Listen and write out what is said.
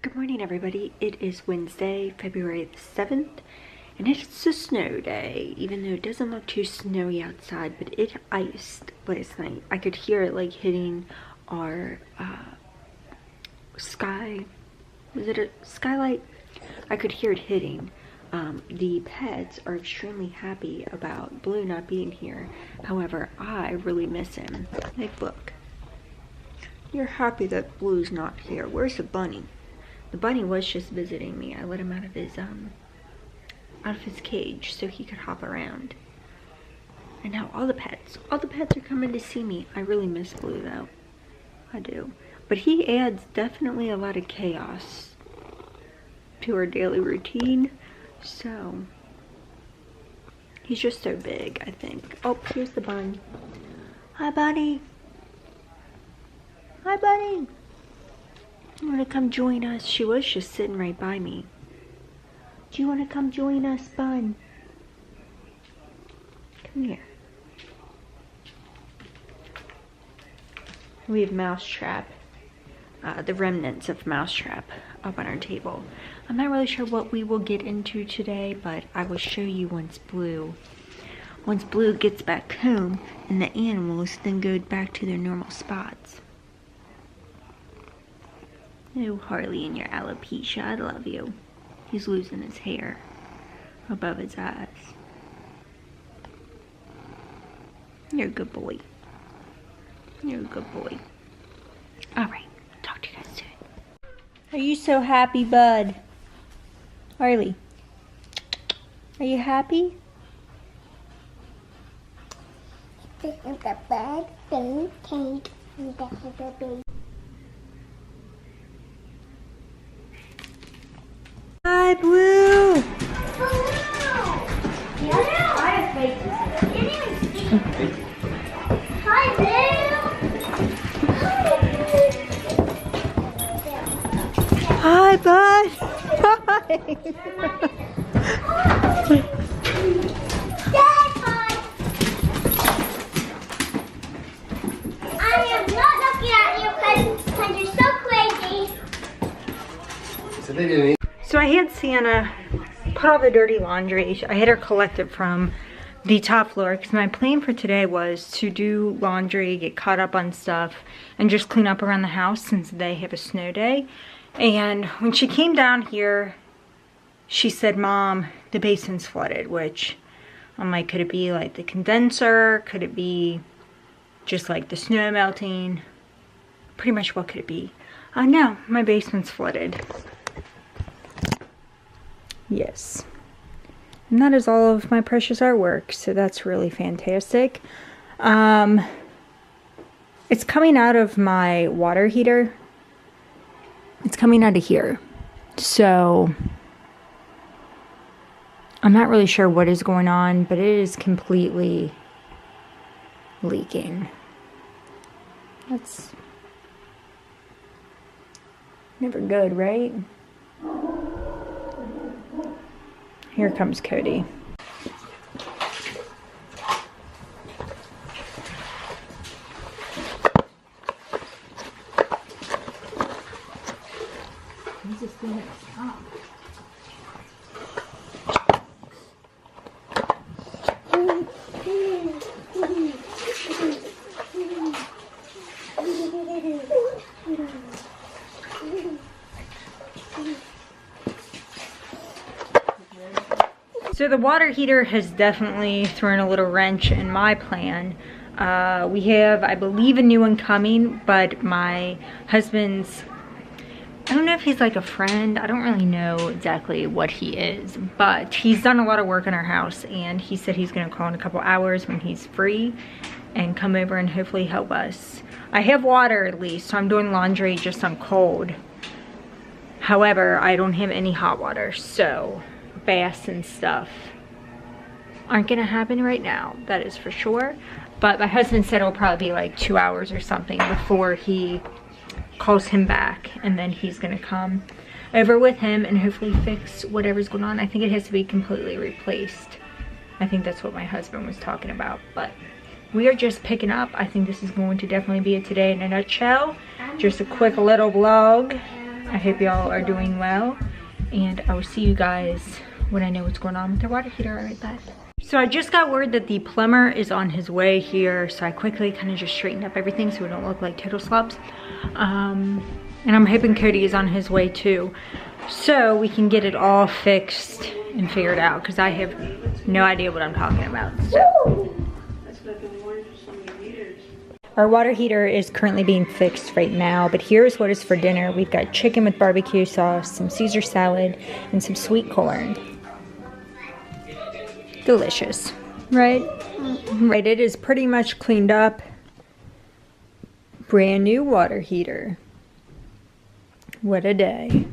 Good morning, everybody. It is Wednesday, February the 7th, and it's a snow day, even though it doesn't look too snowy outside, but it iced last night. I could hear it like hitting our sky. Was it a skylight? I could hear it hitting. The pets are extremely happy about Blue not being here. However, I really miss him. Like, look. You're happy that Blue's not here. Where's the bunny? The bunny was just visiting me. I let him out of his cage so he could hop around. And now all the pets are coming to see me. I really miss Blue though. I do. But he adds definitely a lot of chaos to our daily routine. So he's just so big, I think. Oh, here's the bun. Hi, buddy. Hi, buddy. You want to come join us? She was just sitting right by me. Do you want to come join us, Bun? Come here. We have Mousetrap, the remnants of Mousetrap up on our table. I'm not really sure what we will get into today, but I will show you once Blue gets back home and the animals then go back to their normal spots. Oh, Harley and your alopecia, I love you. He's losing his hair above his eyes. You're a good boy. You're a good boy. Alright, talk to you guys soon. Are you so happy, bud? Harley, are you happy? Hi, Blue. Hi, Blue. Hi, bud. Hi. I am not looking at you because you're so crazy. So I had Sienna put all the dirty laundry. I had her collect it from the top floor because my plan for today was to do laundry, get caught up on stuff, and just clean up around the house since they have a snow day. And when she came down here, she said, "Mom, the basin's flooded," which I'm like, could it be like the condenser? Could it be just like the snow melting? Pretty much what could it be? No, my basement's flooded. Yes. And that is all of my precious artwork, so that's really fantastic. It's coming out of my water heater. It's coming out of here. So I'm not really sure what is going on, but it is completely leaking. That's never good, right? Here comes Cody. He's just gonna stop. So the water heater has definitely thrown a little wrench in my plan. We have, I believe, a new one coming, but my husband's, I don't know if he's like a friend. I don't really know exactly what he is, but he's done a lot of work in our house, and he said he's gonna call in a couple hours when he's free and come over and hopefully help us. I have water at least, so I'm doing laundry just on cold. However, I don't have any hot water, so baths and stuff aren't gonna happen right now, that is for sure. But my husband said it'll probably be like 2 hours or something before he calls him back, and then he's gonna come over with him and hopefully fix whatever's going on. I think it has to be completely replaced. I think that's what my husband was talking about, but we are just picking up. I think this is going to definitely be a today in a nutshell. Just a quick little vlog. I hope y'all are doing well, and I will see you guys when I know what's going on with the water heater. Right back. So I just got word that the plumber is on his way here, so I quickly kind of just straightened up everything so we don't look like total slobs. And I'm hoping Cody is on his way too, so we can get it all fixed and figured out, because I have no idea what I'm talking about. So. Our water heater is currently being fixed right now, but here's what is for dinner. We've got chicken with barbecue sauce, some Caesar salad, and some sweet corn. Delicious, right? Right, it is pretty much cleaned up. Brand new water heater. What a day.